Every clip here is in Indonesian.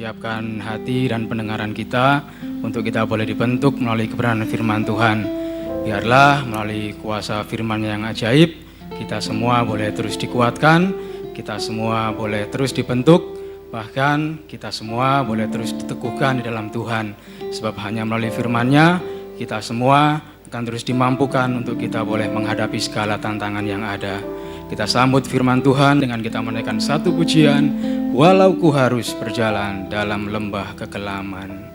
siapkan hati dan pendengaran kita untuk kita boleh dibentuk melalui kebenaran firman Tuhan. Biarlah melalui kuasa firman yang ajaib, kita semua boleh terus dikuatkan, kita semua boleh terus dibentuk, bahkan kita semua boleh terus diteguhkan di dalam Tuhan. Sebab hanya melalui firman-Nya, kita semua akan terus dimampukan untuk kita boleh menghadapi segala tantangan yang ada. Kita sambut firman Tuhan dengan kita menaikkan satu pujian, walau ku harus berjalan dalam lembah kekelaman.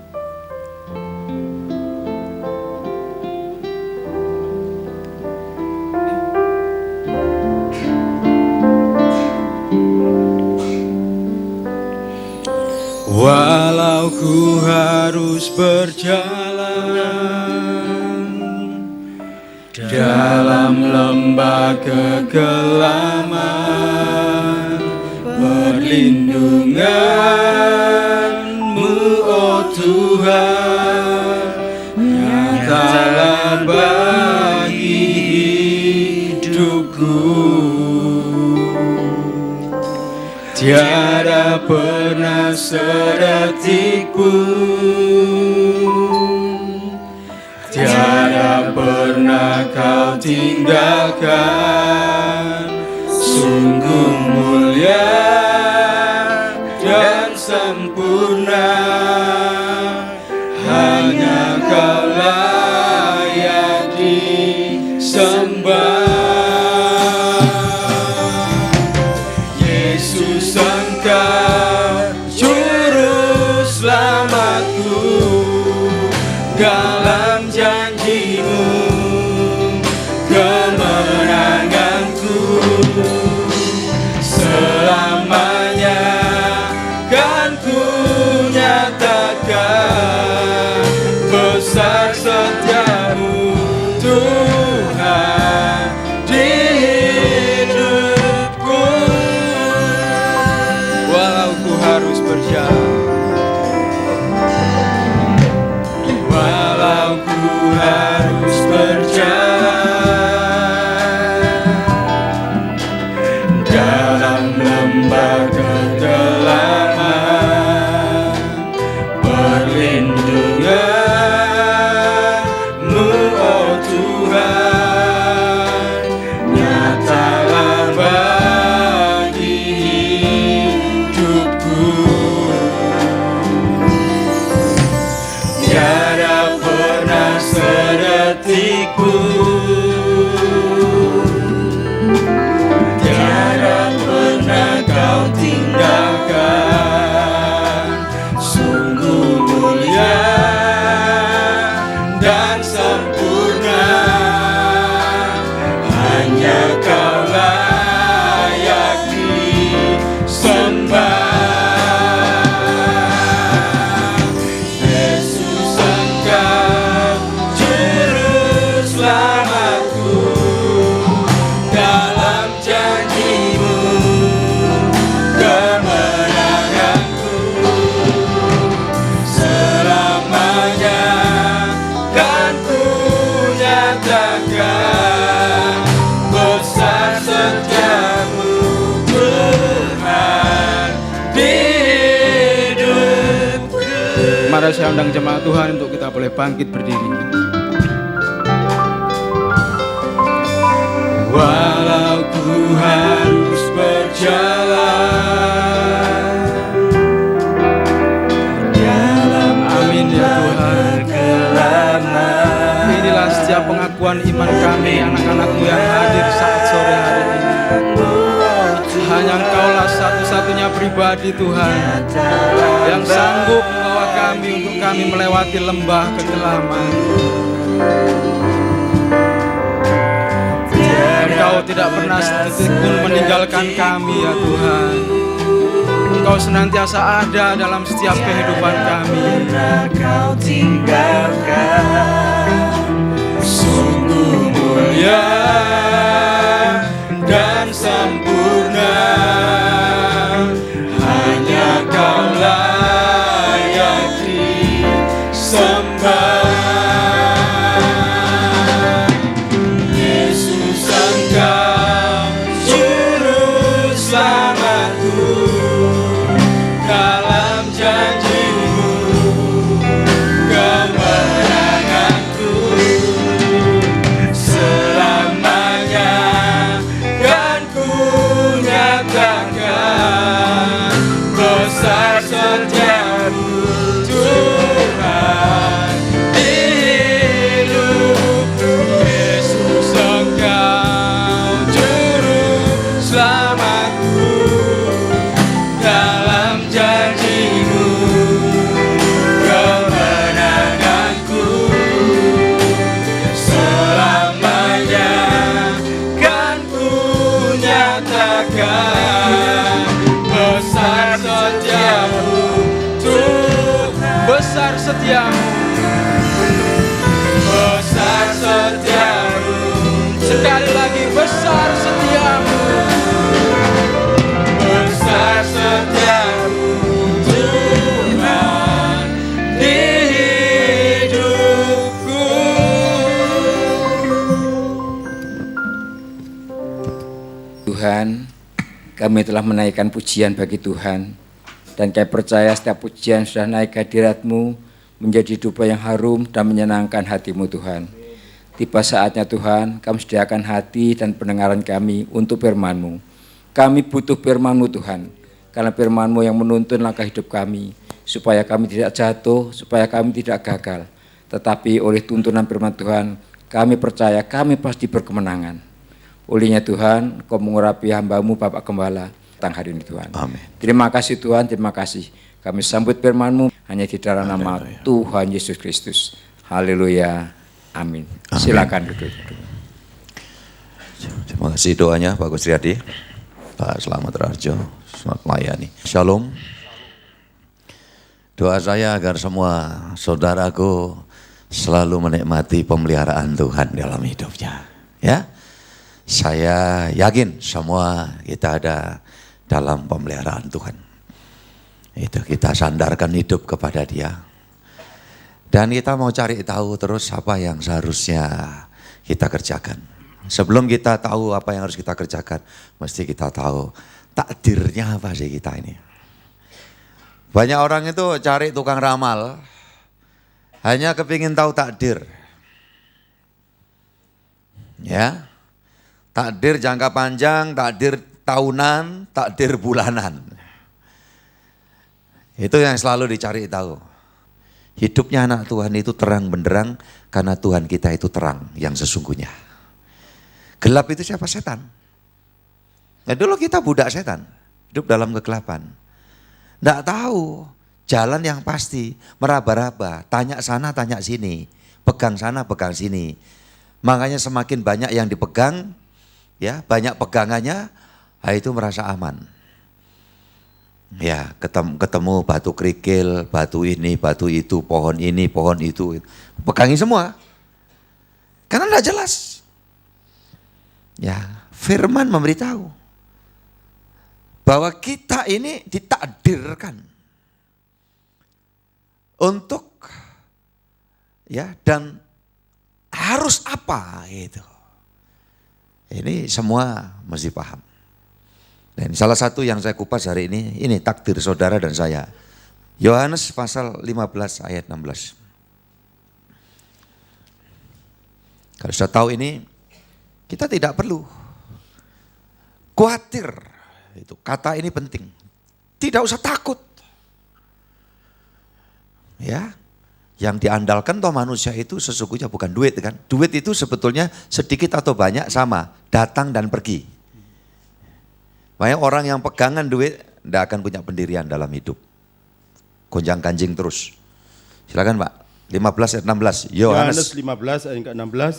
Walau ku harus berjalan dalam lembah kekelaman, perlindungan-Mu, oh Tuhan, nyatalah bagi hidupku. Tiada pernah sedetik pun, tiada pernah Kau tinggalkan. Sungguh mulia dan sempurna, hanya Kau layak disembah. Yesus, Engkau juru selamatku, dalam janji-Mu kemenanganku. Selamanya kan ku nyatakan besar setia-Mu, Tuhan, di hidupku. Walau ku harus berjalan, walau ku harus berjalan dalam lembah kekelaman, perlindungan-Mu, oh Tuhan, nyatalah bagi hidupku. Tiada pernah sedetik pun, tiada pernah Kau tinggalkan. Sungguh mulia dan sempurna, hanya Kau layak disembah. Yesus, Engkau juru selamatku, dalam janji-Mu kemenanganku. Selamanya kan ku nyatakan besar setia-Mu, Tuhan, di hidupku. Mari saya undang jemaat Tuhan untuk kita boleh bangkit berdiri. Walau ku harus berjalan dalam amin ya Tuhan kekelaman. Inilah setiap pengakuan iman kami, anak-anak-Mu yang hadir saat sore hari ini. Hanya Engkaulah satu-satunya pribadi Tuhan yang sanggup membawa kami untuk kami melewati lembah kekelaman. Engkau tidak pernah sedetik pun meninggalkan kami ya Tuhan. Engkau senantiasa ada dalam setiap kehidupan kami. Kau tinggalkan. Sungguh mulia dan sempurna, hanya Kau layak disembah. Yesus, Engkau juru selamatku, dalam janji besar setiamu, besar setiamu, sekali lagi besar setiamu, besar setiamu Tuhan di hidupku. Tuhan, kami telah menaikkan pujian bagi Tuhan, dan kami percaya setiap pujian sudah naik ke hadirat-Mu menjadi dupa yang harum dan menyenangkan hati-Mu Tuhan. Tiba saatnya Tuhan, kami sediakan hati dan pendengaran kami untuk firman-Mu. Kami butuh firman-Mu Tuhan, karena firman-Mu yang menuntun langkah hidup kami, supaya kami tidak jatuh, supaya kami tidak gagal. Tetapi oleh tuntunan firman Tuhan, kami percaya kami pasti berkemenangan. Olehnya Tuhan, Kau mengurapi hamba-Mu Bapak Gembala tentang hari ini Tuhan. Amin. Terima kasih Tuhan, terima kasih. Kami sambut firman-Mu hanya di dalam nama Tuhan Yesus Kristus. Haleluya. Amin. Silakan duduk. Terima kasih doanya Pak Gusriyadi, Pak Selamat Raharjo, selamat melayani. Shalom. Doa saya agar semua saudaraku selalu menikmati pemeliharaan Tuhan dalam hidupnya. Ya, saya yakin semua kita ada dalam pemeliharaan Tuhan. Itu kita sandarkan hidup kepada Dia. Dan kita mau cari tahu terus apa yang seharusnya kita kerjakan. Sebelum kita tahu apa yang harus kita kerjakan, mesti kita tahu takdirnya apa sih kita ini. Banyak orang itu cari tukang ramal, hanya kepingin tahu takdir. Ya, takdir jangka panjang, takdir tahunan, takdir bulanan. Itu yang selalu dicari tahu. Hidupnya anak Tuhan itu terang benderang karena Tuhan kita itu terang yang sesungguhnya. Gelap itu siapa? Setan. Nah dulu kita budak setan, hidup dalam kegelapan. Tidak tahu jalan yang pasti, meraba-raba, tanya sana, tanya sini, pegang sana, pegang sini. Makanya semakin banyak yang dipegang, ya banyak pegangannya, itu merasa aman. Ya ketemu batu kerikil, batu ini, batu itu, pohon ini, pohon itu, pegangi semua. Karena tidak jelas. Ya firman memberitahu bahwa kita ini ditakdirkan untuk ya dan harus apa gitu. Ini semua mesti paham. Dan salah satu yang saya kupas hari ini takdir saudara dan saya. Yohanes pasal 15 ayat 16. Kalau sudah tahu ini, kita tidak perlu khawatir. Itu kata ini penting. Tidak usah takut. Ya, yang diandalkan toh manusia itu sesungguhnya bukan duit kan. Duit itu sebetulnya sedikit atau banyak sama, datang dan pergi. Makanya orang yang pegangan duit tidak akan punya pendirian dalam hidup. Gonjang ganjing terus. Silakan Pak. 15 ayat 16. Yohanes 15 ayat ke-16.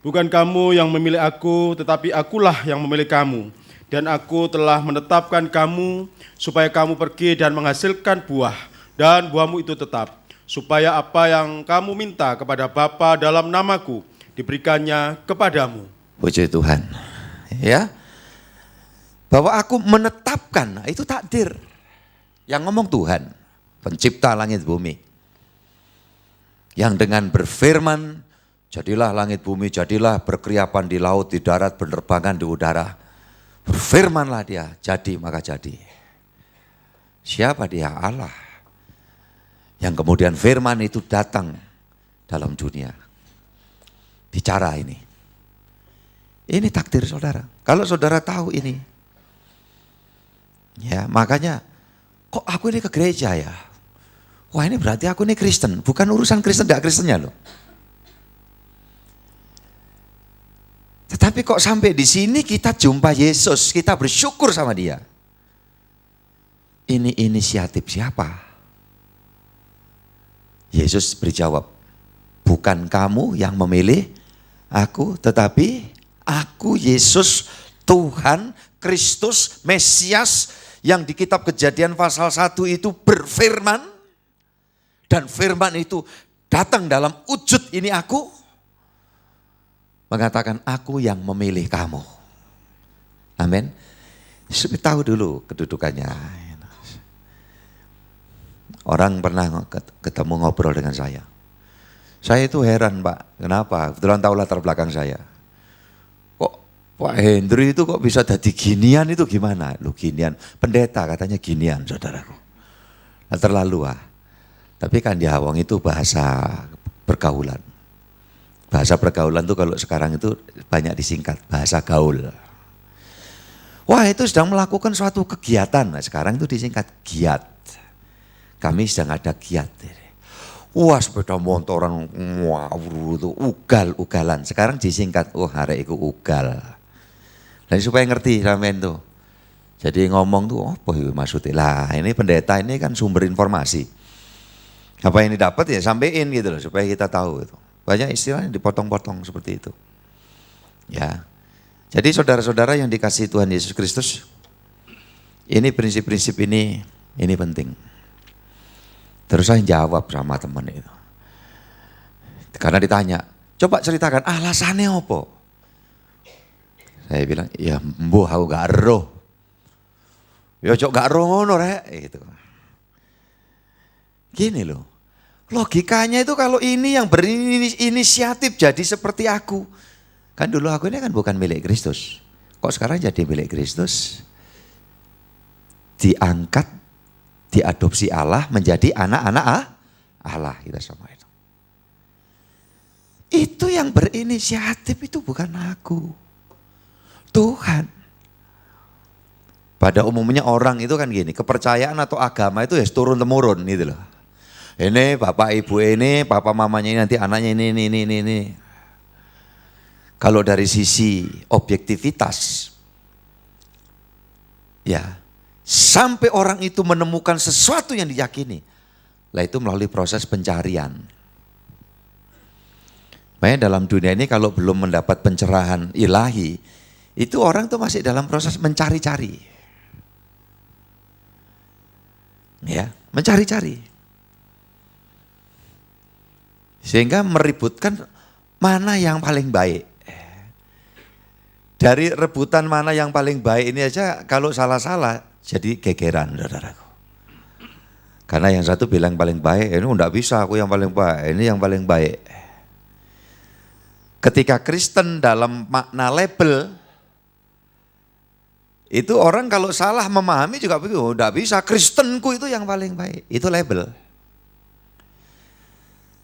Bukan kamu yang memilih aku, tetapi akulah yang memilih kamu. Dan aku telah menetapkan kamu supaya kamu pergi dan menghasilkan buah. Dan buahmu itu tetap. Supaya apa yang kamu minta kepada Bapa dalam namaku diberikannya kepadamu. Puji Tuhan. Ya. Bahwa aku menetapkan, itu takdir. Yang ngomong Tuhan, pencipta langit bumi. Yang dengan berfirman, jadilah langit bumi, jadilah berkeriapan di laut, di darat, penerbangan di udara. Berfirmanlah dia, jadi maka jadi. Siapa dia? Allah. Yang kemudian firman itu datang dalam dunia. Bicara ini. Ini takdir saudara. Kalau saudara tahu ini, ya makanya kok aku ini ke gereja ya? Wah ini berarti aku ini Kristen. Bukan urusan Kristen tidak Kristennya loh. Tetapi kok sampai di sini kita jumpa Yesus, kita bersyukur sama Dia. Ini inisiatif siapa? Yesus berjawab, bukan kamu yang memilih aku, tetapi aku Yesus, Tuhan, Kristus, Mesias, yang di kitab Kejadian pasal 1 itu berfirman, dan firman itu datang dalam wujud ini aku, mengatakan aku yang memilih kamu. Amin. Tahu dulu kedudukannya. Orang pernah ketemu ngobrol dengan saya. Saya itu heran Pak, kenapa? Kebetulan tahu latar belakang saya. Kok Pak Hendri itu kok bisa jadi ginian itu gimana? Lu ginian, pendeta katanya ginian saudaraku. Nah, terlalu Tapi kan ya wong itu bahasa pergaulan. Bahasa pergaulan tuh kalau sekarang itu banyak disingkat, bahasa gaul. Wah itu sedang melakukan suatu kegiatan, nah sekarang itu disingkat giat. Kami sedang ada giat. Wah sepeda motoran, wah itu ugal-ugalan. Sekarang disingkat, hari itu ugal. Dan supaya ngerti sampean tuh. Jadi ngomong tuh, apa itu maksudnya? Lah ini pendeta ini kan sumber informasi. Apa yang didapat ya sampein gitu loh, supaya kita tahu itu. Banyak istilahnya dipotong-potong seperti itu. Ya. Jadi saudara-saudara yang dikasihi Tuhan Yesus Kristus, ini prinsip-prinsip ini penting. Terus saya jawab sama teman itu. Karena ditanya, coba ceritakan alasannya apa? Saya bilang, ya mbuh aku gak eruh. Ya cok gak eruh ngono rek. Gitu. Gini loh, logikanya itu kalau ini yang berinisiatif jadi seperti aku. Kan dulu aku ini kan bukan milik Kristus. Kok sekarang jadi milik Kristus? Diangkat, diadopsi Allah menjadi anak-anak Allah kita semua itu. Itu yang berinisiatif itu bukan aku. Tuhan. Pada umumnya orang itu kan gini, kepercayaan atau agama itu ya turun-temurun gitu loh. Ini bapak ibu ini, papa mamanya ini, nanti anaknya ini. Kalau dari sisi objektivitas, ya sampai orang itu menemukan sesuatu yang diyakini, lah itu melalui proses pencarian. Makanya dalam dunia ini kalau belum mendapat pencerahan ilahi, itu orang tuh masih dalam proses mencari-cari. Ya, mencari-cari. Sehingga meributkan mana yang paling baik. Dari rebutan mana yang paling baik ini aja kalau salah-salah jadi gegeran saudaraku. Karena yang satu bilang paling baik, ini enggak bisa aku yang paling baik, ini yang paling baik. Ketika Kristen dalam makna label, itu orang kalau salah memahami juga begitu, enggak bisa Kristenku itu yang paling baik, itu label.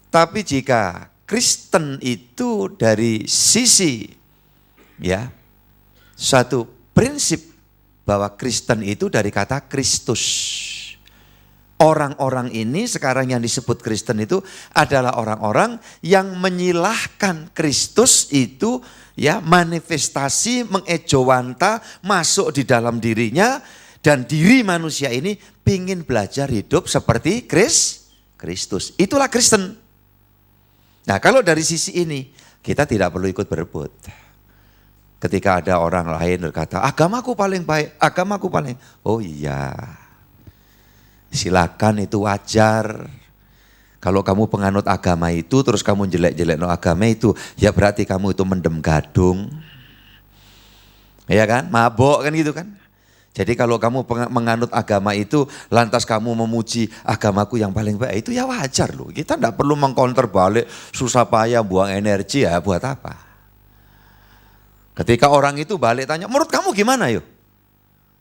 Tapi jika Kristen itu dari sisi ya satu prinsip bahwa Kristen itu dari kata Kristus. Orang-orang ini sekarang yang disebut Kristen itu adalah orang-orang yang menyilahkan Kristus itu ya manifestasi mengejawanta masuk di dalam dirinya dan diri manusia ini pingin belajar hidup seperti Kristus. Itulah Kristen. Nah kalau dari sisi ini kita tidak perlu ikut berebut. Ketika ada orang lain berkata, agamaku paling baik, agamaku paling. Oh iya, silakan itu wajar. Kalau kamu penganut agama itu, terus kamu jelek-jelek no agama itu, ya berarti kamu itu mendem gadung. Ya kan, mabok kan gitu kan. Jadi kalau kamu menganut agama itu, lantas kamu memuji agamaku yang paling baik, itu ya wajar loh. Kita tidak perlu mengcounter balik, susah payah buang energi ya buat apa. Ketika orang itu balik tanya, menurut kamu gimana yuk?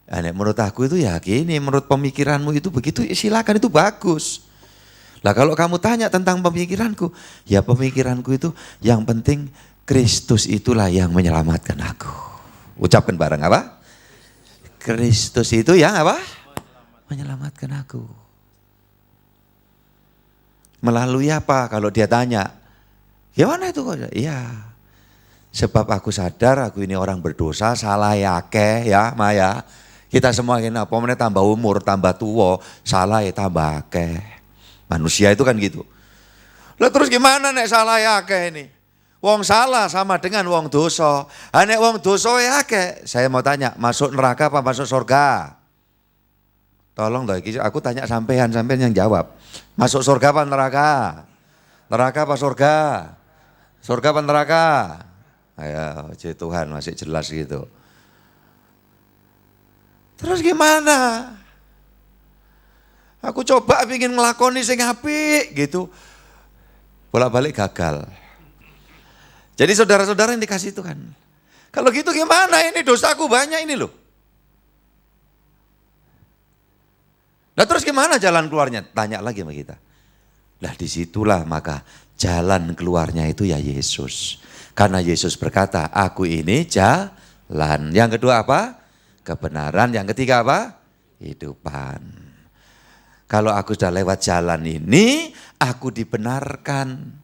Ya, menurut aku itu ya gini, menurut pemikiranmu itu begitu, ya silakan itu bagus. Lah kalau kamu tanya tentang pemikiranku, ya pemikiranku itu yang penting Kristus itulah yang menyelamatkan aku. Ucapkan bareng apa? Kristus itu yang apa? Menyelamatkan aku. Melalui apa? Kalau dia tanya, gimana itu? Iya. Sebab aku sadar aku ini orang berdosa, salah yake ya Maya. Kita semua ini apa meneh tambah umur, tambah tua, salah ya tambah akeh. Manusia itu kan gitu. Lah terus gimana nek salah yake ini? Wong salah sama dengan wong dosa. Nek wong dosa ya akeh. Saya mau tanya, masuk neraka apa masuk surga? Tolong loh, aku tanya sampean yang jawab. Masuk surga apa neraka? Neraka apa surga? Surga apa neraka? Ayo, Tuhan masih jelas gitu. Terus gimana? Aku coba ingin ngelakoni sing apik gitu. Bolak-balik gagal. Jadi saudara-saudara yang dikasih Tuhan. Kalau gitu gimana ini, dosaku banyak ini loh. Nah terus gimana jalan keluarnya? Tanya lagi sama kita. Nah disitulah maka jalan keluarnya itu ya Yesus. Karena Yesus berkata, aku ini jalan. Yang kedua apa? Kebenaran. Yang ketiga apa? Kehidupan. Kalau aku sudah lewat jalan ini, aku dibenarkan.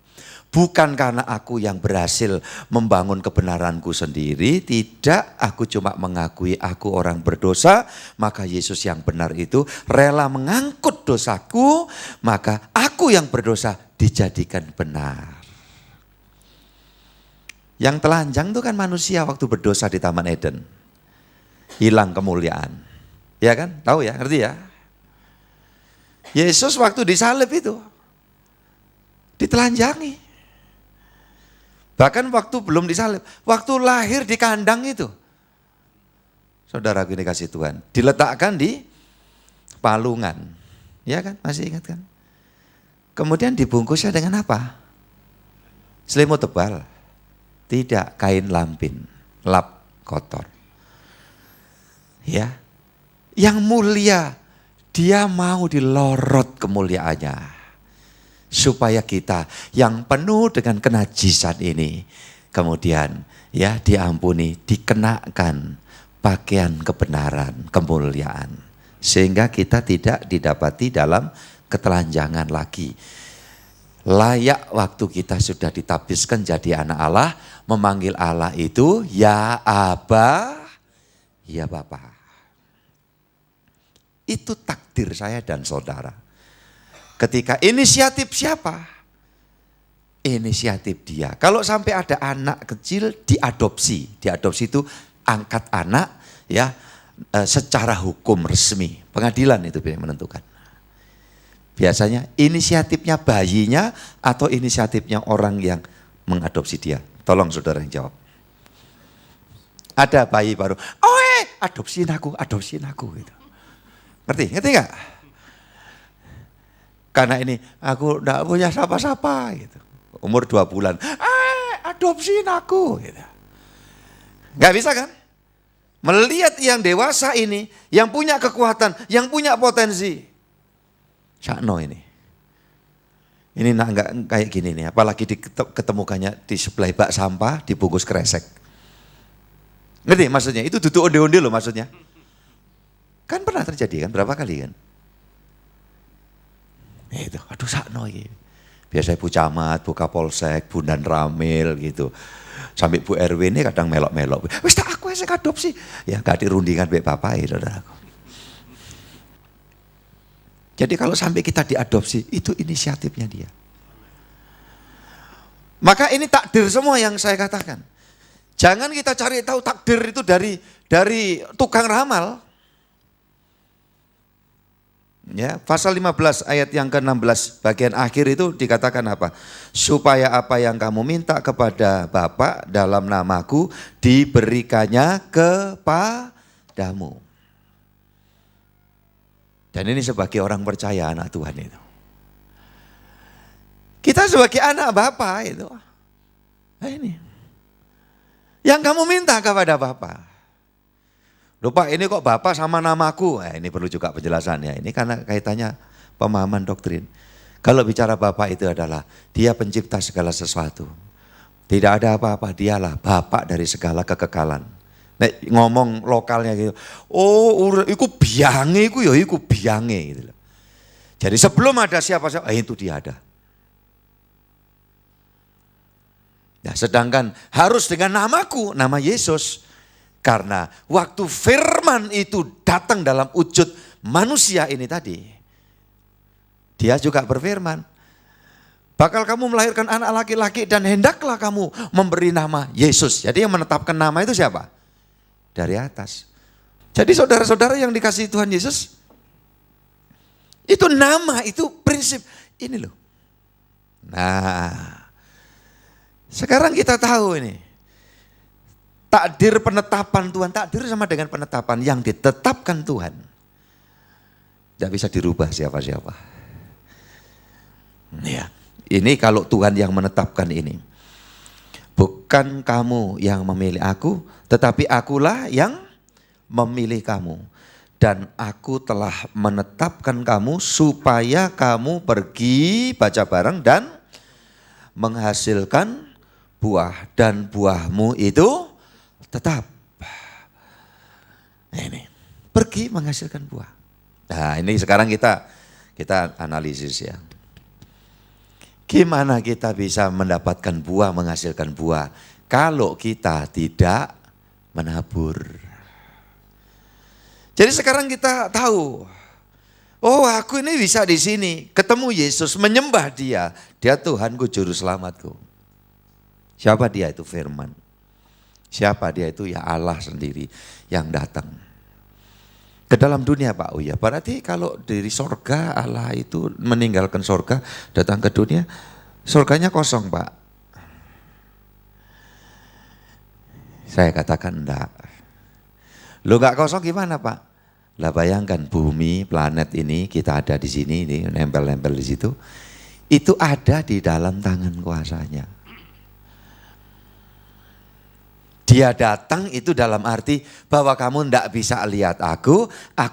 Bukan karena aku yang berhasil membangun kebenaranku sendiri, tidak, aku cuma mengakui aku orang berdosa, maka Yesus yang benar itu rela mengangkut dosaku, maka aku yang berdosa dijadikan benar. Yang telanjang itu kan manusia waktu berdosa di Taman Eden. Hilang kemuliaan. Ya kan? Tahu ya? Ngerti ya? Yesus waktu disalib itu ditelanjangi. Bahkan waktu belum disalib, waktu lahir di kandang itu. Saudara ini kasih Tuhan, diletakkan di palungan. Ya kan? Masih ingat kan? Kemudian dibungkusnya dengan apa? Selimut tebal. Tidak, kain lampin, lap kotor. Ya. Yang mulia, dia mau dilorot kemuliaannya. Supaya kita yang penuh dengan kenajisan ini kemudian ya diampuni, dikenakan pakaian kebenaran, kemuliaan. Sehingga kita tidak didapati dalam ketelanjangan lagi. Layak waktu kita sudah ditabiskan jadi anak Allah, memanggil Allah itu ya Aba, ya Bapa. Itu takdir saya dan saudara. Ketika inisiatif siapa? Inisiatif dia. Kalau sampai ada anak kecil diadopsi. Diadopsi itu angkat anak ya secara hukum resmi. Pengadilan itu yang menentukan. Biasanya inisiatifnya bayinya atau inisiatifnya orang yang mengadopsi dia. Tolong saudara yang jawab. Ada bayi baru, adopsiin aku gitu. Ngerti gak? Karena ini aku enggak punya siapa-siapa gitu. Umur 2 bulan, adopsiin aku gitu. Enggak bisa kan? Melihat yang dewasa ini, yang punya kekuatan, yang punya potensi. Sakno ini. Ini enggak kayak gini nih, apalagi ketemukannya di sebelah bak sampah, dibungkus kresek. Ngerti maksudnya? Itu duduk onde-onde loh maksudnya. Kan pernah terjadi kan, berapa kali kan? Itu, aduh sakno ini. Biasanya Bu Camat, Bu Kapolsek, Bu Dan Ramil gitu. Sampai Bu RW ini kadang melok-melok. Wis tak aku yang adopsi. Ya gak dirundingan baik bapak saudaraku. Jadi kalau sampai kita diadopsi, itu inisiatifnya dia. Maka ini takdir semua yang saya katakan. Jangan kita cari tahu takdir itu dari tukang ramal. Ya, pasal 15 ayat yang ke-16 bagian akhir itu dikatakan apa? Supaya apa yang kamu minta kepada Bapa dalam namaku diberikannya kepadamu. Dan ini sebagai orang percaya anak Tuhan itu. Kita sebagai anak Bapa itu. Nah ini. Yang kamu minta kepada Bapa. Loh Pak, ini kok Bapak sama namaku? Ini perlu juga penjelasannya. Ini karena kaitannya pemahaman doktrin. Kalau bicara Bapak itu adalah dia pencipta segala sesuatu. Tidak ada apa-apa, dialah Bapak dari segala kekekalan. Nek ngomong lokalnya gitu, iku biange iku ya iku biange gitu loh. Jadi sebelum ada siapa-siapa, itu dia ada. Nah, sedangkan harus dengan namaku, nama Yesus. Karena waktu firman itu datang dalam wujud manusia ini tadi. Dia juga berfirman. Bakal kamu melahirkan anak laki-laki dan hendaklah kamu memberi nama Yesus. Jadi yang menetapkan nama itu siapa? Dari atas. Jadi saudara-saudara yang dikasihi Tuhan Yesus. Itu nama, itu prinsip. Ini loh. Nah, sekarang kita tahu ini. Takdir penetapan Tuhan, takdir sama dengan penetapan yang ditetapkan Tuhan. Tidak bisa dirubah siapa-siapa. Ya, ini kalau Tuhan yang menetapkan ini. Bukan kamu yang memilih aku, tetapi akulah yang memilih kamu. Dan aku telah menetapkan kamu supaya kamu pergi, baca bareng, dan menghasilkan buah. Dan buahmu itu tetap. Nah, ini, pergi menghasilkan buah. Nah ini sekarang kita analisis ya. Gimana kita bisa mendapatkan buah, menghasilkan buah kalau kita tidak menabur. Jadi sekarang kita tahu, oh aku ini bisa di sini, ketemu Yesus, menyembah dia Tuhanku, juru selamatku. Siapa dia? Itu firman. Siapa dia? Itu ya Allah sendiri yang datang ke dalam dunia, Pak. Oh ya, berarti kalau dari sorga Allah itu meninggalkan sorga, datang ke dunia, sorganya kosong, Pak. Saya katakan enggak. Lo enggak kosong gimana, Pak? Lah bayangkan bumi, planet ini, kita ada di sini, ini nempel-nempel di situ, itu ada di dalam tangan kuasanya. Dia datang itu dalam arti bahwa kamu tidak bisa lihat aku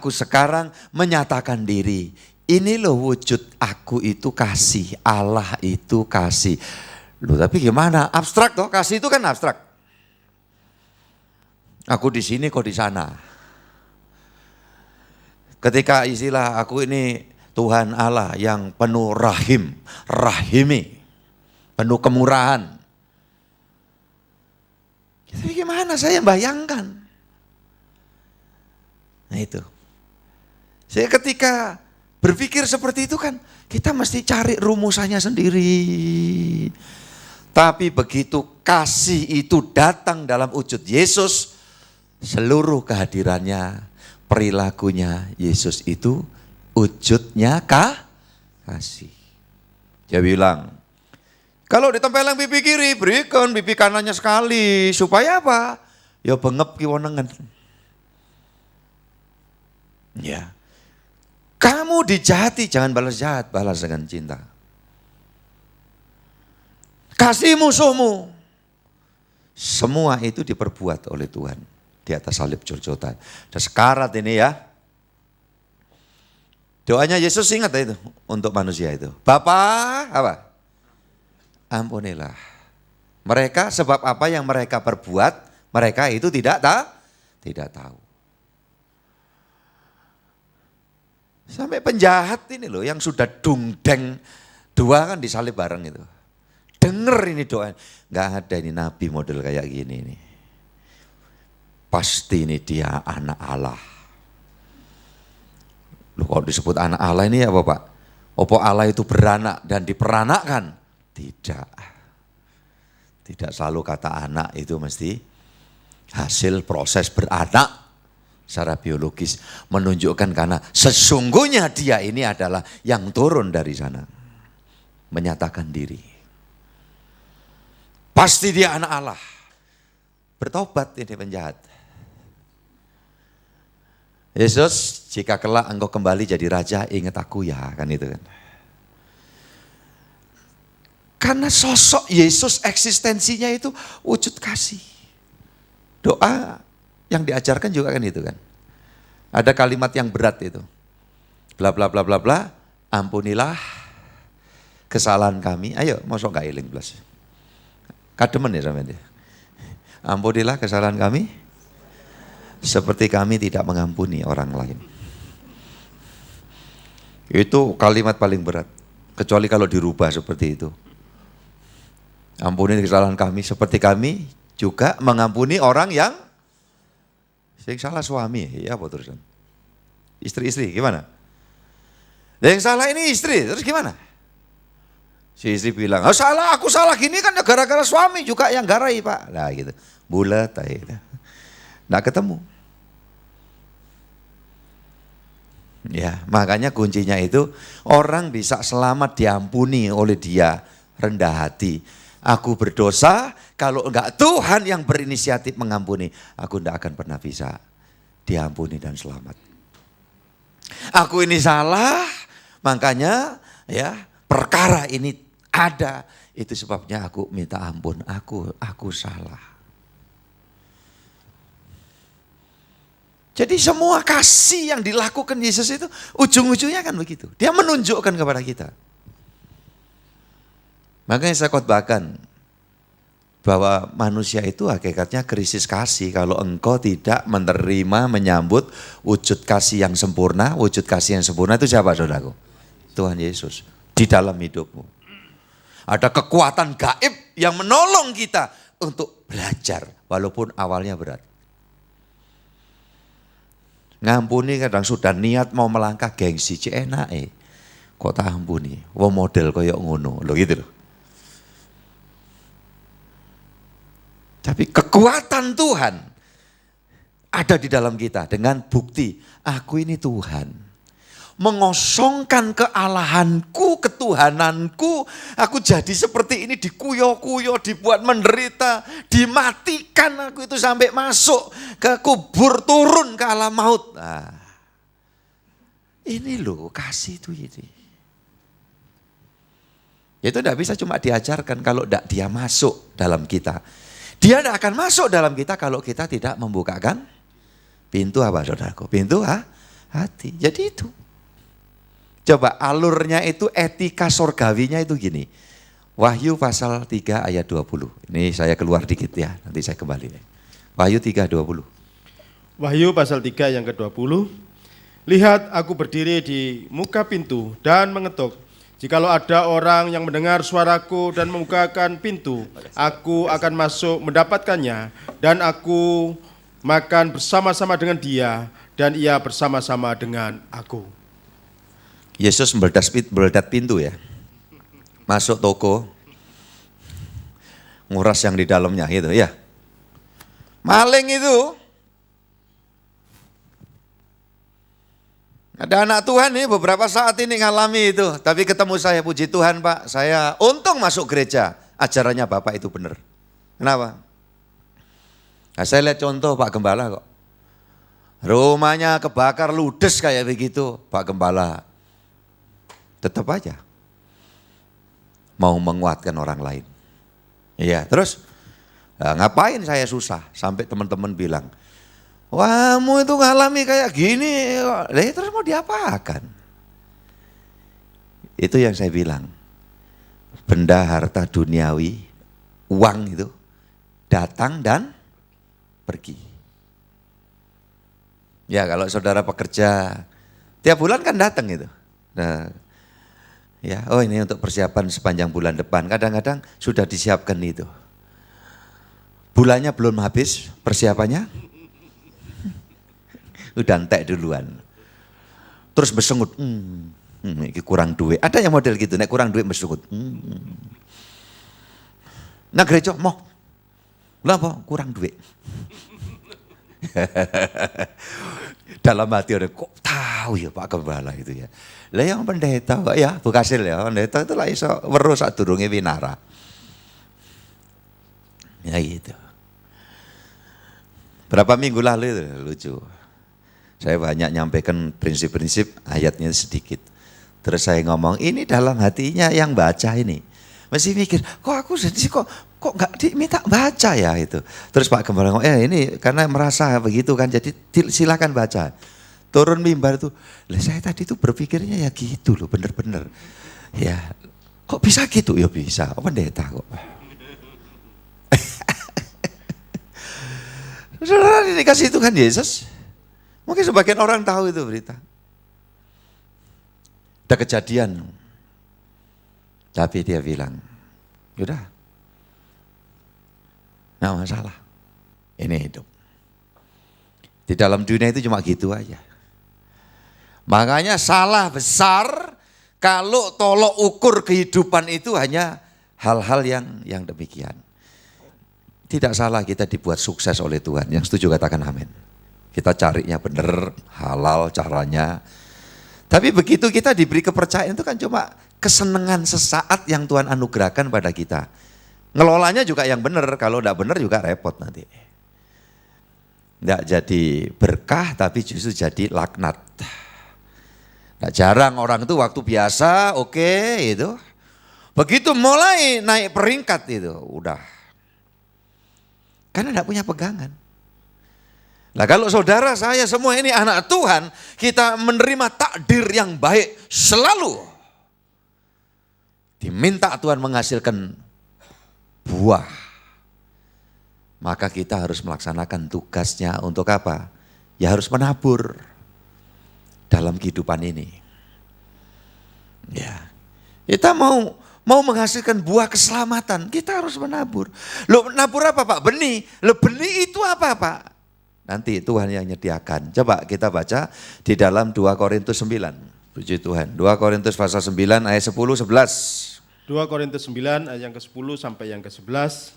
sekarang menyatakan diri. Ini loh wujud aku itu kasih, Allah itu kasih. Loh tapi gimana? Abstrak toh, kasih itu kan abstrak. Aku di sini kok di sana. Ketika istilah aku ini Tuhan Allah yang penuh rahimi, penuh kemurahan. Tapi gimana saya bayangkan? Nah itu. Saya ketika berpikir seperti itu kan, kita mesti cari rumusannya sendiri. Tapi begitu kasih itu datang dalam wujud Yesus, seluruh kehadirannya, perilakunya Yesus itu wujudnya kasih. Dia bilang, kalau ditempeleng pipi kiri, berikan pipi kanannya sekali. Supaya apa? Ya bengep kiwonengan. Ya. Kamu dijahati, jangan balas jahat, balas dengan cinta. Kasih musuhmu. Semua itu diperbuat oleh Tuhan. Di atas salib Golgota. Dan sekarat ini ya. Doanya Yesus ingat itu untuk manusia itu. Bapa, apa? Ampunilah mereka sebab apa yang mereka perbuat, mereka itu tidak tahu. Sampai penjahat ini loh yang sudah dungdeng dua kan disalib bareng itu. Dengar ini doa, nggak ada ini nabi model kayak gini nih. Pasti ini dia anak Allah. Loh kalau disebut anak Allah ini apa Pak? Apa Allah itu beranak dan diperanakkan? Tidak selalu kata anak itu mesti hasil proses beranak secara biologis. Menunjukkan karena sesungguhnya dia ini adalah yang turun dari sana. Menyatakan diri. Pasti dia anak Allah. Bertobat ini penjahat. Yesus, jika kelak engkau kembali jadi raja, ingat aku ya, kan itu kan. Karena sosok Yesus eksistensinya itu wujud kasih. Doa yang diajarkan juga kan itu kan. Ada kalimat yang berat itu. Bla bla bla bla bla, ampunilah kesalahan kami. Ayo, mosok gak eling blas. Kademen ya sama dia. Ampunilah kesalahan kami seperti kami tidak mengampuni orang lain. Itu kalimat paling berat. Kecuali kalau dirubah seperti itu. Ampuni kesalahan kami seperti kami juga mengampuni orang yang salah suami. Ya apa terusan? Istri-istri gimana? Yang salah ini istri, terus gimana? Si istri bilang, oh, salah, aku salah gini kan gara-gara suami juga yang garai Pak. Nah gitu, bulat aja. Nggak ketemu. Ya, makanya kuncinya itu orang bisa selamat diampuni oleh Dia, rendah hati. Aku berdosa, kalau enggak Tuhan yang berinisiatif mengampuni, aku enggak akan pernah bisa diampuni dan selamat. Aku ini salah, makanya ya perkara ini ada. Itu sebabnya aku minta ampun, aku salah. Jadi semua kasih yang dilakukan Yesus itu ujung-ujungnya kan begitu. Dia menunjukkan kepada kita. Makanya saya khotbahkan bahwa manusia itu hakikatnya krisis kasih. Kalau engkau tidak menerima, menyambut wujud kasih yang sempurna, wujud kasih yang sempurna itu siapa saudaraku? Tuhan Yesus di dalam hidupmu. Ada kekuatan gaib yang menolong kita untuk belajar walaupun awalnya berat. Ngampuni kadang sudah niat mau melangkah gengsi, enak kok tak ampuni, wong model koyok ngono, lo gitu loh. Tapi kekuatan Tuhan ada di dalam kita dengan bukti, aku ini Tuhan. Mengosongkan kealahanku, ketuhananku, aku jadi seperti ini dikuyo-kuyo, dibuat menderita, dimatikan aku itu sampai masuk ke kubur, turun ke alam maut. Nah, ini loh kasih itu ini. Itu tidak bisa cuma diajarkan kalau tidak dia masuk dalam kita. Dia tidak akan masuk dalam kita kalau kita tidak membukakan pintu apa saudaraku? Pintu hati. Jadi itu. Coba alurnya itu etika sorgawinya itu gini. Wahyu pasal 3 ayat 20. Ini saya keluar dikit ya, nanti saya kembali. Wahyu 3:20. Wahyu pasal 3 yang ke-20. Lihat aku berdiri di muka pintu dan mengetuk. Jikalau ada orang yang mendengar suaraku dan membukakan pintu, aku akan masuk mendapatkannya dan aku makan bersama-sama dengan dia dan ia bersama-sama dengan aku. Yesus meledat pintu ya. Masuk toko. Nguras yang di dalamnya gitu ya. Maling itu. Ada anak Tuhan nih beberapa saat ini ngalami itu. Tapi ketemu saya, puji Tuhan Pak. Saya untung masuk gereja. Ajarannya Bapak itu benar. Kenapa? Nah, saya lihat contoh Pak Gembala kok. Rumahnya kebakar ludes kayak begitu Pak Gembala. Tetap aja mau menguatkan orang lain. Iya, terus ngapain saya susah sampai teman-teman bilang, wah kamu itu ngalami kayak gini, terus mau diapakan? Itu yang saya bilang, benda harta duniawi, uang itu datang dan pergi. Ya kalau saudara pekerja, tiap bulan kan datang itu. Nah, ya, oh ini untuk persiapan sepanjang bulan depan. Kadang-kadang sudah disiapkan itu. Bulannya belum habis persiapannya. Udah entek duluan. Terus bersengut. Ini kurang duit. Ada yang model gitu, nek kurang duit bersengut. Nah gereja mau. Kenapa? Kurang duit. Dalam hati ada kok tahu ya Pak Gembala itu ya. Lah yang pendeta Pak ya, Bukasil ya, pendeta itu lah iso weruh sadurunge winara. Ya gitu. Berapa minggu lalu itu lucu. Saya banyak nyampaikan prinsip-prinsip, ayatnya sedikit. Terus saya ngomong, ini dalam hatinya yang baca ini. Masih mikir, kok aku sedih kok nggak diminta baca ya itu. Terus Pak Gembala ngomong, ini karena merasa begitu kan, jadi silakan baca. Turun mimbar itu, lah saya tadi tuh berpikirnya ya gitu loh, bener-bener. Ya, kok bisa gitu? Ya bisa, pendeta kok. Saudara dikasih Tuhan Yesus, mungkin sebagian orang tahu itu berita. Ada kejadian, tapi dia bilang, yaudah, nggak masalah, ini hidup. Di dalam dunia itu cuma gitu aja. Makanya salah besar kalau tolok ukur kehidupan itu hanya hal-hal yang demikian. Tidak salah kita dibuat sukses oleh Tuhan. Yang setuju katakan amin. Kita carinya benar, halal caranya. Tapi begitu kita diberi kepercayaan itu kan cuma kesenangan sesaat yang Tuhan anugerahkan pada kita. Ngelolanya juga yang benar, kalau enggak benar juga repot nanti. Enggak jadi berkah tapi justru jadi laknat. Nah, jarang orang itu waktu biasa oke, itu. Begitu mulai naik peringkat itu udah. Karena enggak punya pegangan. Nah kalau saudara saya semua ini anak Tuhan, kita menerima takdir yang baik selalu. Diminta Tuhan menghasilkan buah. Maka kita harus melaksanakan tugasnya untuk apa? Ya harus menabur dalam kehidupan ini. Ya, kita mau menghasilkan buah keselamatan, kita harus menabur. Loh, nabur apa Pak? Benih. Loh, benih itu apa Pak? Nanti Tuhan yang menyediakan. Coba kita baca di dalam 2 Korintus 9. Puji Tuhan. 2 Korintus pasal 9 ayat 10, 11. 2 Korintus 9 ayat yang ke-10 sampai yang ke-11.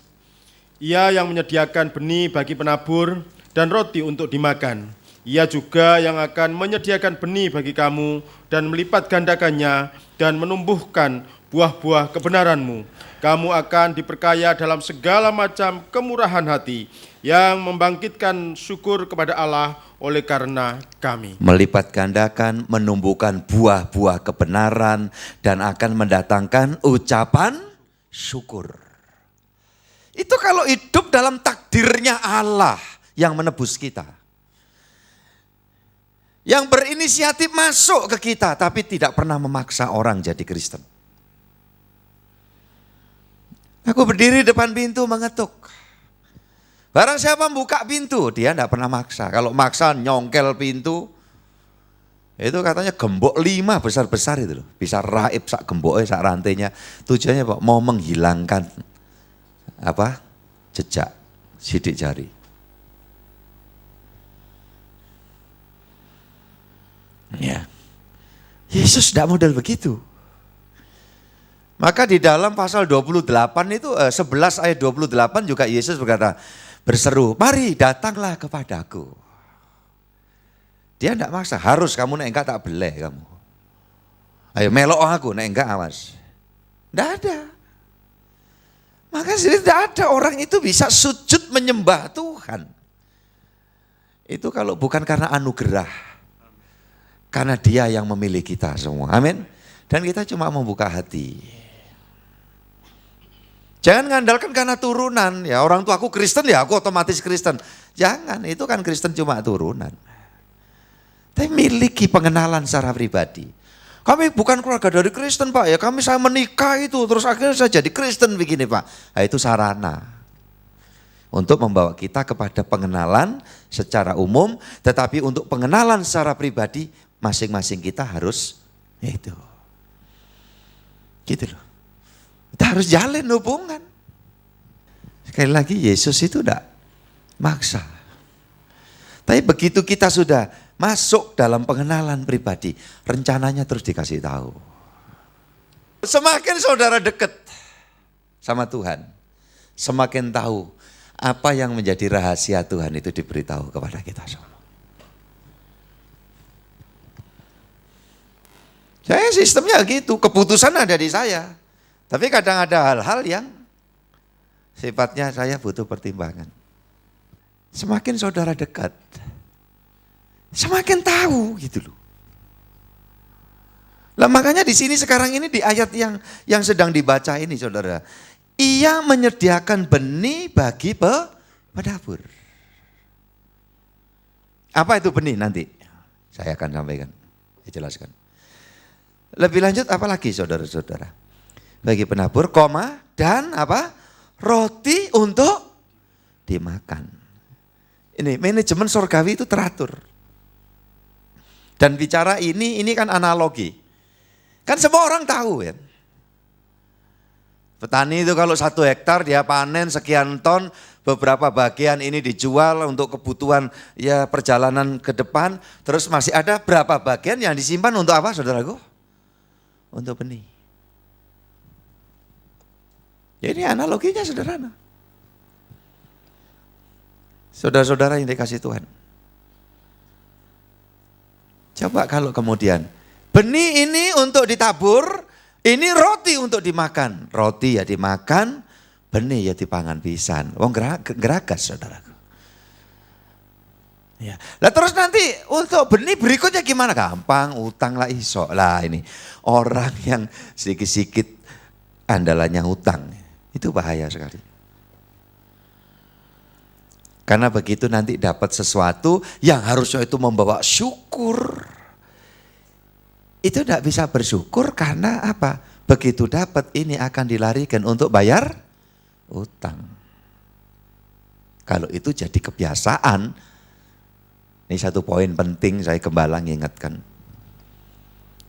Ia yang menyediakan benih bagi penabur dan roti untuk dimakan. Ia juga yang akan menyediakan benih bagi kamu dan melipat gandakannya dan menumbuhkan buah-buah kebenaranmu. Kamu akan diperkaya dalam segala macam kemurahan hati yang membangkitkan syukur kepada Allah oleh karena kami. Melipat gandakan, menumbuhkan buah-buah kebenaran dan akan mendatangkan ucapan syukur. Itu kalau hidup dalam takdirnya Allah yang menebus kita. Yang berinisiatif masuk ke kita tapi tidak pernah memaksa orang jadi Kristen. Aku berdiri depan pintu mengetuk. Barang siapa buka pintu, dia tidak pernah maksa. Kalau maksa nyongkel pintu, itu katanya gembok 5 besar-besar itu loh. Bisa raib sak gemboknya, sak rantainya. Tujuannya Pak, mau menghilangkan jejak sidik jari. Ya. Yesus tidak model begitu. Maka di dalam pasal 28 itu 11 ayat 28 juga Yesus berkata, berseru, mari datanglah kepadaku. Dia tidak maksa, harus kamu nek enggak tak beleh kamu. Ayo melok aku, nek enggak awas. Tidak ada. Maka tidak ada orang itu bisa sujud menyembah Tuhan. Itu kalau bukan karena anugerah. Karena Dia yang memilih kita semua. Amin. Dan kita cuma membuka hati. Jangan ngandalkan karena turunan, ya orang tua aku Kristen ya aku otomatis Kristen. Jangan, itu kan Kristen cuma turunan. Tapi miliki pengenalan secara pribadi. Kami bukan keluarga dari Kristen Pak, ya kami saya menikah itu, terus akhirnya saya jadi Kristen begini Pak. Nah, itu sarana untuk membawa kita kepada pengenalan secara umum, tetapi untuk pengenalan secara pribadi masing-masing kita harus itu. Gitu loh. Kita harus jalin hubungan. Sekali lagi Yesus itu tidak maksa. Tapi begitu kita sudah masuk dalam pengenalan pribadi, rencananya terus dikasih tahu. Semakin saudara dekat sama Tuhan, semakin tahu apa yang menjadi rahasia Tuhan itu diberitahu kepada kita semua. Saya sistemnya gitu, keputusan ada di saya. Tapi kadang ada hal-hal yang sifatnya saya butuh pertimbangan. Semakin saudara dekat, semakin tahu gitu loh. Lah makanya di sini sekarang ini di ayat yang sedang dibaca ini saudara. Ia menyediakan benih bagi penabur. Apa itu benih nanti? Saya akan sampaikan, saya jelaskan. Lebih lanjut apa lagi saudara-saudara? Bagi penabur, dan roti untuk dimakan. Ini manajemen surgawi itu teratur. Dan bicara ini kan analogi. Kan semua orang tahu ya. Petani itu kalau 1 hektar dia panen sekian ton, beberapa bagian ini dijual untuk kebutuhan ya perjalanan ke depan, terus masih ada berapa bagian yang disimpan untuk apa saudaraku? Untuk benih. Jadi analoginya sederhana. Saudara-saudara yang dikasih Tuhan. Coba kalau kemudian Benih ini untuk ditabur, ini roti untuk dimakan. Roti ya dimakan, benih ya dipangan pisan. Wong geragas saudaraku. Ya. Lah terus nanti untuk benih berikutnya gimana? Gampang, utang lah iso. Lah ini orang yang sedikit-sedikit andalannya utang. Itu bahaya sekali. Karena begitu nanti dapat sesuatu yang harusnya itu membawa syukur. Itu tidak bisa bersyukur karena apa? Begitu dapat ini akan dilarikan untuk bayar utang. Kalau itu jadi kebiasaan, ini satu poin penting saya gembala mengingatkan.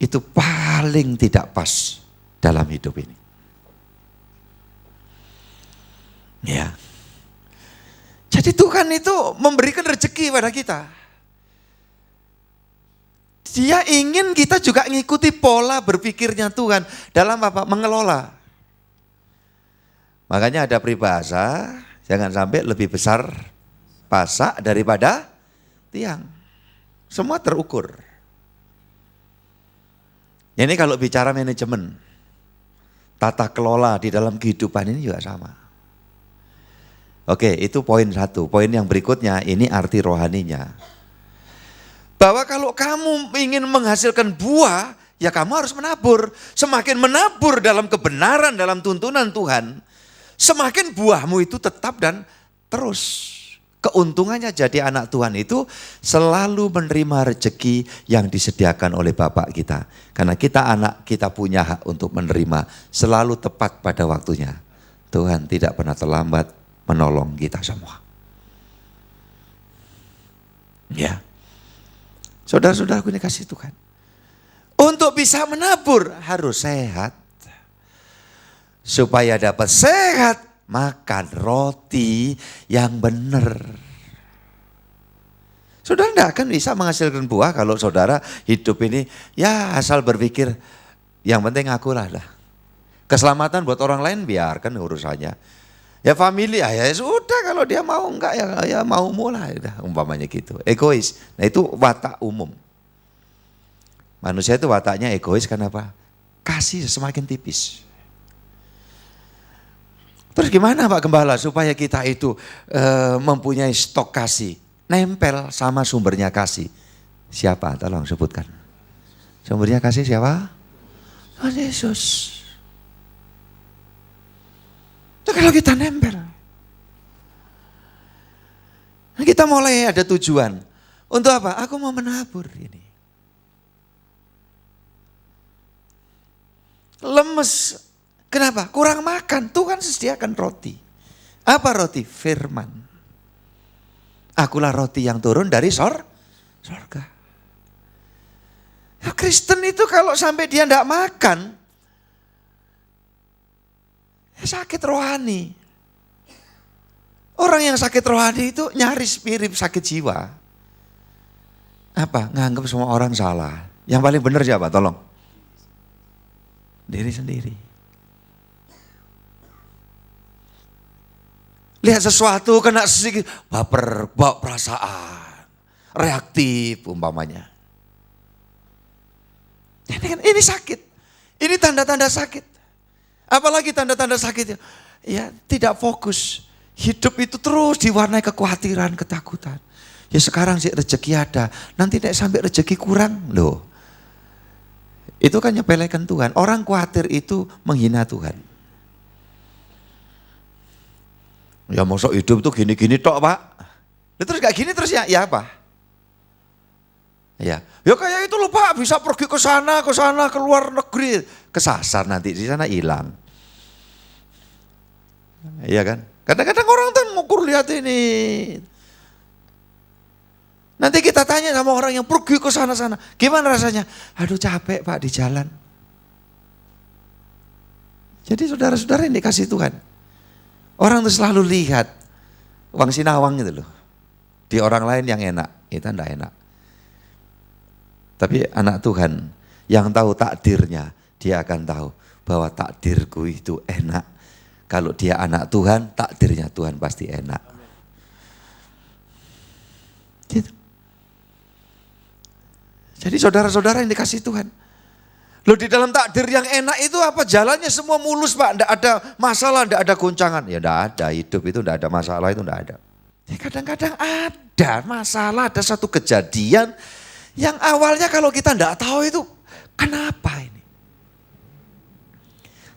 Itu paling tidak pas dalam hidup ini. Ya. Jadi Tuhan itu memberikan rezeki pada kita. Dia ingin kita juga mengikuti pola berpikirnya Tuhan dalam apa? Mengelola. Makanya ada peribahasa, jangan sampai lebih besar pasak daripada tiang. Semua terukur. Ini kalau bicara manajemen, tata kelola di dalam kehidupan ini juga sama. Oke, itu poin satu. Poin yang berikutnya, ini arti rohaninya. Bahwa kalau kamu ingin menghasilkan buah, ya kamu harus menabur. Semakin menabur dalam kebenaran, dalam tuntunan Tuhan, semakin buahmu itu tetap dan terus. Keuntungannya jadi anak Tuhan itu selalu menerima rezeki yang disediakan oleh Bapak kita. Karena kita anak, kita punya hak untuk menerima selalu tepat pada waktunya. Tuhan tidak pernah terlambat menolong kita semua. Ya. Saudara-saudaraku ini kasih Tuhan. Untuk bisa menabur harus sehat. Supaya dapat sehat, makan roti yang benar. Saudara tidak akan bisa menghasilkan buah kalau saudara hidup ini ya asal berpikir yang penting akulah lah. Keselamatan buat orang lain biarkan urusannya. Ya family ya sudah kalau dia mau enggak ya mau mulai dah umpamanya gitu. Egois. Nah itu watak umum. Manusia itu wataknya egois kenapa? Kasih semakin tipis. Terus gimana Pak Gembala supaya kita itu mempunyai stok kasih, nempel sama sumbernya kasih. Siapa? Tolong sebutkan. Sumbernya kasih siapa? Oh, Yesus. Itu kalau kita nempel, kita mulai ada tujuan. Untuk apa? Aku mau menabur ini. Lemes. Kenapa? Kurang makan. Tuhan sediakan roti. Apa roti? Firman. Akulah roti yang turun dari sorga. Ya, Kristen itu kalau sampai dia tidak makan, ya sakit rohani. Orang yang sakit rohani itu nyaris mirip sakit jiwa. Apa? Nganggap semua orang salah. Yang paling benar siapa? Tolong. Diri sendiri. Lihat sesuatu kena sedikit baper, bawa perasaan, reaktif umpamanya. Ini sakit, ini tanda-tanda sakit. Apalagi tanda-tanda sakitnya, ya tidak fokus. Hidup itu terus diwarnai kekhawatiran, ketakutan. Ya sekarang sih rezeki ada, nanti tidak sampai rezeki kurang loh. Itu kan nyepelekan Tuhan. Orang khawatir itu menghina Tuhan. Ya masuk hidup tuh gini-gini tok Pak. Terus gak gini terus ya apa? Ya kayak itu loh Pak, bisa pergi ke sana, ke luar negeri. Kesasar nanti di sana hilang. Iya kan? Kadang-kadang orang tuh ngukur lihat ini. Nanti kita tanya sama orang yang pergi ke sana-sana. Gimana rasanya? Aduh capek Pak di jalan. Jadi saudara-saudara yang dikasih Tuhan. Orang tuh selalu lihat uang sinawang gitu loh. Di orang lain yang enak, kita enggak enak. Tapi anak Tuhan yang tahu takdirnya, dia akan tahu bahwa takdirku itu enak. Kalau dia anak Tuhan, takdirnya Tuhan pasti enak. Gitu. Jadi saudara-saudara yang dikasih Tuhan, Loh, di dalam takdir yang enak itu apa? Jalannya semua mulus Pak, enggak ada masalah, enggak ada goncangan. Ya enggak ada, hidup itu enggak ada masalah, itu enggak ada. Ya, kadang-kadang ada masalah, ada satu kejadian yang awalnya kalau kita enggak tahu itu kenapa ini.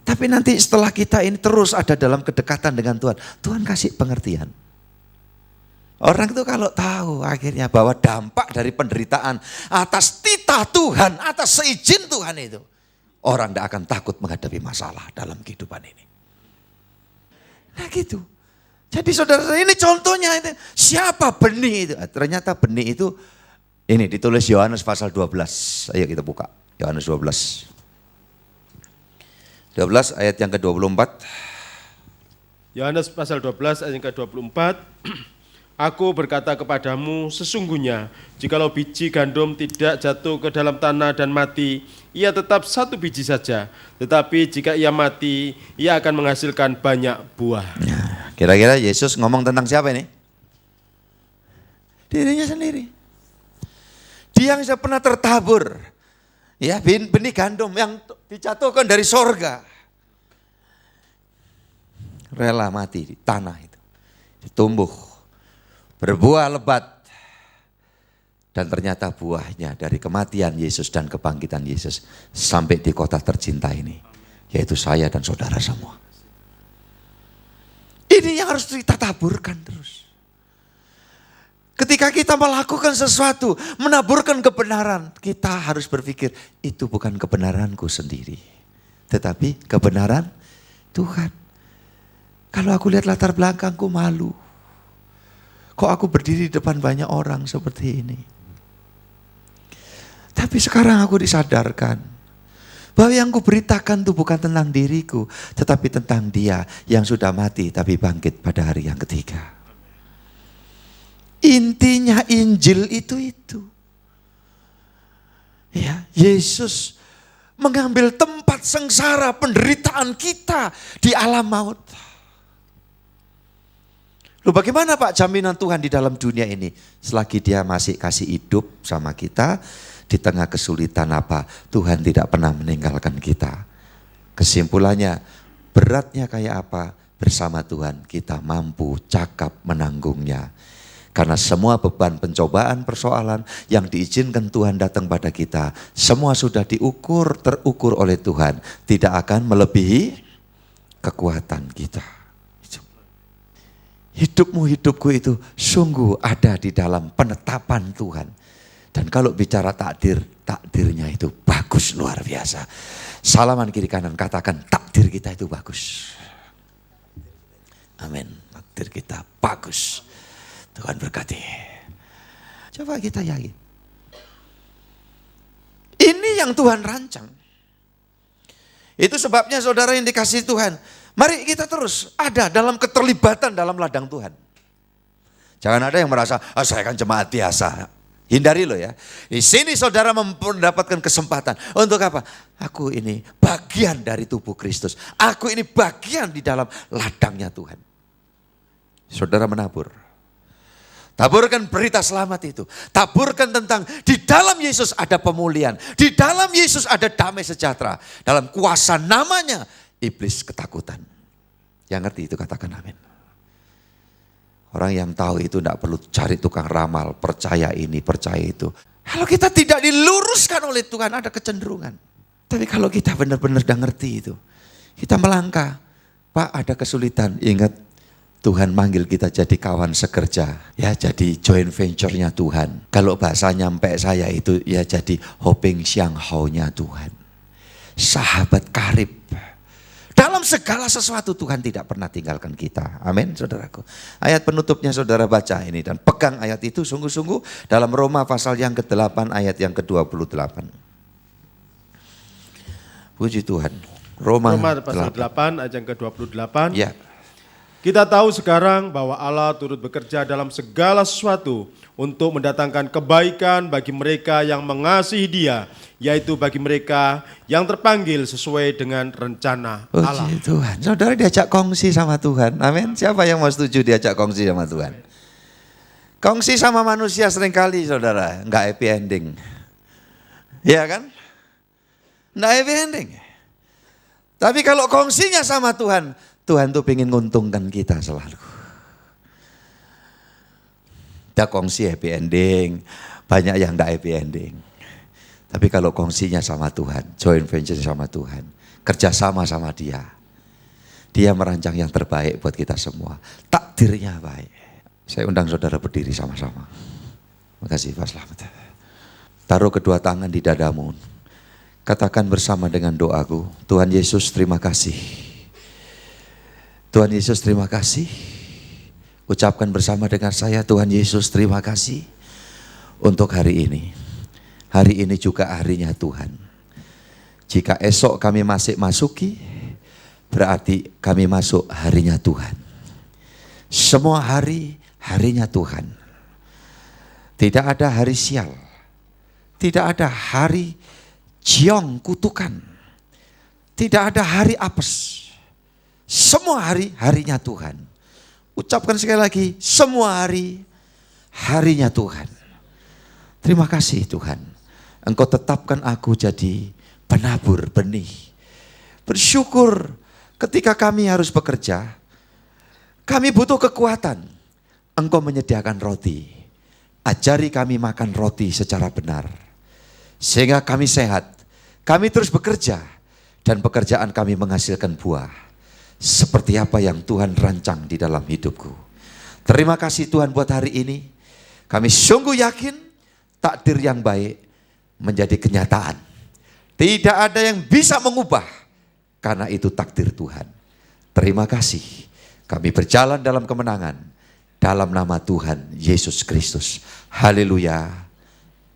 Tapi nanti setelah kita ini terus ada dalam kedekatan dengan Tuhan, Tuhan kasih pengertian. Orang itu kalau tahu akhirnya bahwa dampak dari penderitaan atas titah Tuhan, atas seizin Tuhan itu, orang tidak akan takut menghadapi masalah dalam kehidupan ini. Nah gitu. Jadi saudara, ini contohnya, itu siapa benih itu? Ternyata benih itu, ini ditulis Yohanes pasal 12. Ayo kita buka, Yohanes 12. 12 ayat yang ke-24. Yohanes pasal 12 ayat yang ke-24. Aku berkata kepadamu, sesungguhnya jikalau biji gandum tidak jatuh ke dalam tanah dan mati, ia tetap satu biji saja. Tetapi jika ia mati, ia akan menghasilkan banyak buah. Nah, kira-kira Yesus ngomong tentang siapa ini? Dirinya sendiri. Dia yang sudah pernah tertabur. Ya, benih gandum yang dijatuhkan dari sorga. Rela mati di tanah itu. Ditumbuh. Berbuah lebat. Dan ternyata buahnya dari kematian Yesus dan kebangkitan Yesus sampai di kota tercinta ini. Yaitu saya dan saudara semua. Ini yang harus kita taburkan terus. Ketika kita melakukan sesuatu, menaburkan kebenaran, kita harus berpikir itu bukan kebenaranku sendiri. Tetapi kebenaran Tuhan. Kalau aku lihat latar belakangku malu. Kok aku berdiri di depan banyak orang seperti ini? Tapi sekarang aku disadarkan bahwa yang kuberitakan itu bukan tentang diriku, tetapi tentang Dia yang sudah mati tapi bangkit pada hari yang ketiga. Intinya Injil itu. Ya, Yesus mengambil tempat sengsara penderitaan kita di alam maut. Loh, bagaimana Pak jaminan Tuhan di dalam dunia ini? Selagi Dia masih kasih hidup sama kita, di tengah kesulitan apa, Tuhan tidak pernah meninggalkan kita. Kesimpulannya, beratnya kayak apa, bersama Tuhan kita mampu cakap menanggungnya. Karena semua beban, pencobaan, persoalan yang diizinkan Tuhan datang pada kita, semua sudah terukur oleh Tuhan. Tidak akan melebihi kekuatan kita. Hidupku itu sungguh ada di dalam penetapan Tuhan. Dan kalau bicara takdirnya itu bagus luar biasa. Salaman kiri kanan, katakan takdir kita itu bagus. Amin, takdir kita bagus. Tuhan berkati. Coba kita yakin. Ini yang Tuhan rancang. Itu sebabnya saudara yang dikasihi Tuhan, mari kita terus ada dalam keterlibatan dalam ladang Tuhan. Jangan ada yang merasa, saya kan jemaat biasa. Hindari lo ya. Di sini saudara mendapatkan kesempatan. Untuk apa? Aku ini bagian dari tubuh Kristus. Aku ini bagian di dalam ladangnya Tuhan. Saudara menabur. Taburkan berita selamat itu. Taburkan tentang di dalam Yesus ada pemulihan. Di dalam Yesus ada damai sejahtera. Dalam kuasa namanya iblis ketakutan. Yang ngerti itu katakan amin. Orang yang tahu itu tidak perlu cari tukang ramal. Percaya ini, percaya itu. Kalau kita tidak diluruskan oleh Tuhan ada kecenderungan. Tapi kalau kita benar-benar sudah ngerti itu. Kita melangkah. Pak ada kesulitan. Ingat. Tuhan manggil kita jadi kawan sekerja, ya jadi joint venture-nya Tuhan. Kalau bahasa nyampe saya itu ya jadi hoping siang hao-nya Tuhan. Sahabat karib. Dalam segala sesuatu Tuhan tidak pernah tinggalkan kita. Amin saudaraku. Ayat penutupnya saudara baca ini dan pegang ayat itu sungguh-sungguh dalam Roma pasal yang ke-8 ayat yang ke-28. Puji Tuhan. Roma pasal 8 ayat yang ke-28. Ya. Kita tahu sekarang bahwa Allah turut bekerja dalam segala sesuatu untuk mendatangkan kebaikan bagi mereka yang mengasihi Dia, yaitu bagi mereka yang terpanggil sesuai dengan rencana Allah. Puji Tuhan. Saudara diajak kongsi sama Tuhan. Amin. Siapa yang mau setuju diajak kongsi sama Tuhan? Kongsi sama manusia seringkali saudara, enggak happy ending. Iya kan? Nggak happy ending. Tapi kalau kongsinya sama Tuhan, Tuhan tuh pengen nguntungkan kita selalu. Kita kongsi happy ending, banyak yang nggak happy ending. Tapi kalau kongsinya sama Tuhan, joint venture sama Tuhan, kerjasama sama Dia, Dia merancang yang terbaik buat kita semua. Takdirnya baik. Saya undang saudara berdiri sama-sama. Makasih Pak Slamet. Taruh kedua tangan di dadamu. Katakan bersama dengan doaku, Tuhan Yesus terima kasih. Tuhan Yesus terima kasih. Ucapkan bersama dengan saya, Tuhan Yesus terima kasih untuk hari ini. Hari ini juga harinya Tuhan. Jika esok kami masih masuki, berarti kami masuk harinya Tuhan. Semua hari, harinya Tuhan. Tidak ada hari sial. Tidak ada hari jiong kutukan. Tidak ada hari apes. Semua hari, harinya Tuhan. Ucapkan sekali lagi, semua hari, harinya Tuhan. Terima kasih Tuhan. Engkau tetapkan aku jadi penabur benih. Bersyukur ketika kami harus bekerja, kami butuh kekuatan. Engkau menyediakan roti. Ajari kami makan roti secara benar. Sehingga kami sehat. Kami terus bekerja. Dan pekerjaan kami menghasilkan buah. Seperti apa yang Tuhan rancang di dalam hidupku. Terima kasih Tuhan buat hari ini. Kami sungguh yakin takdir yang baik menjadi kenyataan. Tidak ada yang bisa mengubah. Karena itu takdir Tuhan. Terima kasih. Kami berjalan dalam kemenangan. Dalam nama Tuhan Yesus Kristus. Haleluya.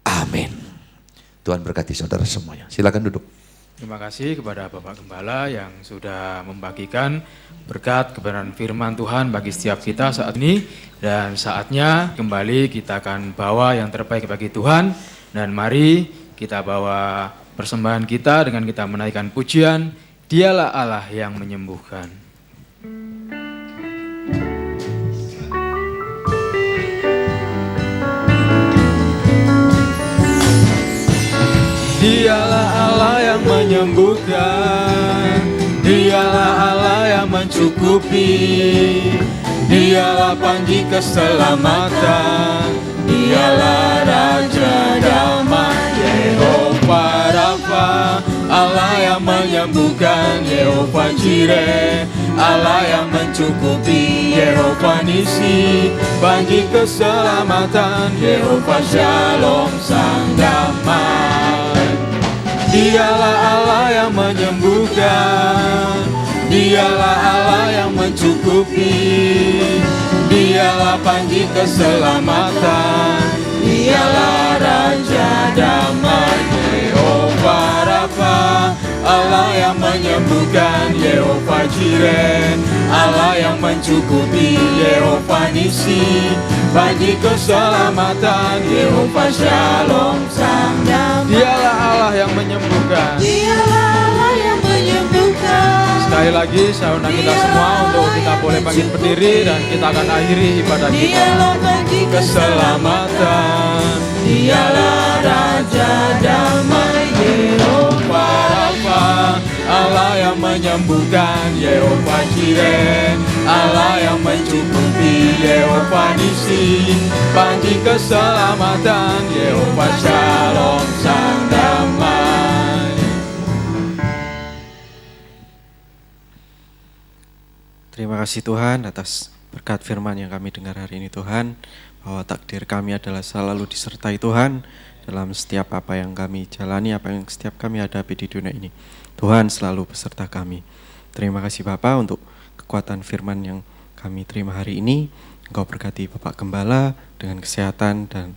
Amin. Tuhan berkati saudara semuanya. Silakan duduk. Terima kasih kepada Bapak Gembala yang sudah membagikan berkat kebenaran firman Tuhan bagi setiap kita saat ini. Dan saatnya kembali kita akan bawa yang terbaik bagi Tuhan. Dan mari kita bawa persembahan kita dengan kita menaikkan pujian. Dialah Allah yang menyembuhkan. Dialah Allah yang menyembuhkan, Dialah Allah yang mencukupi, Dialah panji keselamatan, Dialah Raja damai, Yehova Rafa, Allah yang menyembuhkan, Yehova Jireh, Allah yang mencukupi, Yehova Nisi, panji keselamatan, Yehova Shalom sang damai. Dialah Allah yang menyembuhkan, Dialah Allah yang mencukupi, Dialah panji keselamatan, Dialah Raja damai, Yehova Rafa, Allah yang menyembuhkan, Yehova Jireh, Allah yang mencukupi, Yehova Nisi, panji keselamatan, Yehova Shalom sang damai. Dialah Allah yang menyembuhkan. Dialah Allah yang menyembuhkan. Sekali lagi saya undang kita semua untuk kita boleh bangkit berdiri dan kita akan akhiri ibadah kita. Dialah panji keselamatan, Dialah Raja damai, Yehova Rafa, Allah yang menyembuhkan, Yehova Jireh, Allah yang mencukupi, Yehova Nisi, panji keselamatan, Yehova Shalom sang damai. Terima kasih Tuhan atas berkat firman yang kami dengar hari ini Tuhan, bahwa takdir kami adalah selalu disertai Tuhan dalam setiap apa yang kami jalani, apa yang setiap kami hadapi di dunia ini. Tuhan selalu beserta kami. Terima kasih Bapa untuk kekuatan firman yang kami terima hari ini. Engkau berkati Bapak Gembala dengan kesehatan dan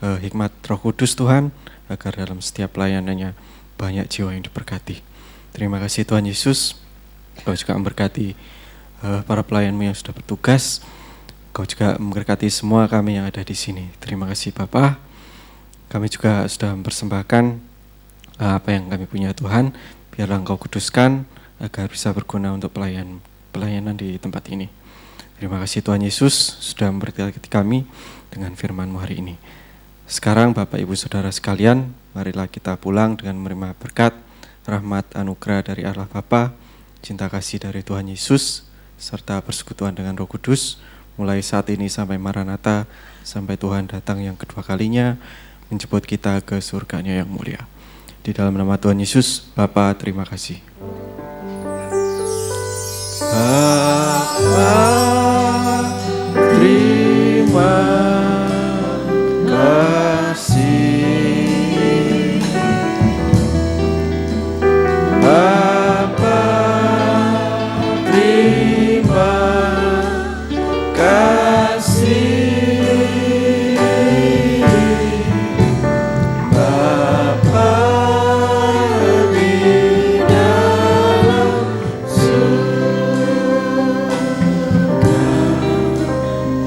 hikmat Roh Kudus Tuhan, agar dalam setiap pelayanannya banyak jiwa yang diberkati. Terima kasih Tuhan Yesus. Engkau juga memberkati para pelayan-Mu yang sudah bertugas. Engkau juga memberkati semua kami yang ada di sini. Terima kasih Bapa. Kami juga sudah mempersembahkan apa yang kami punya Tuhan. Biarlah Engkau kuduskan agar bisa berguna untuk pelayanan di tempat ini. Terima kasih Tuhan Yesus sudah memberkati kami dengan firman-Mu hari ini. Sekarang Bapak Ibu Saudara sekalian, marilah kita pulang dengan menerima berkat rahmat anugerah dari Allah Bapa, cinta kasih dari Tuhan Yesus, serta persekutuan dengan Roh Kudus, mulai saat ini sampai Maranatha, sampai Tuhan datang yang kedua kalinya, menjemput kita ke surganya yang mulia. Di dalam nama Tuhan Yesus, Bapa, terima kasih. Bapa, terima kasih. Bapa, terima kasih. Bapa di dalam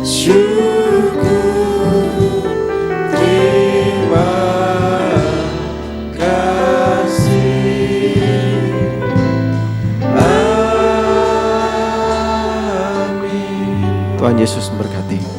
syukur, terima kasih. Amin. Tuhan Yesus memberkati.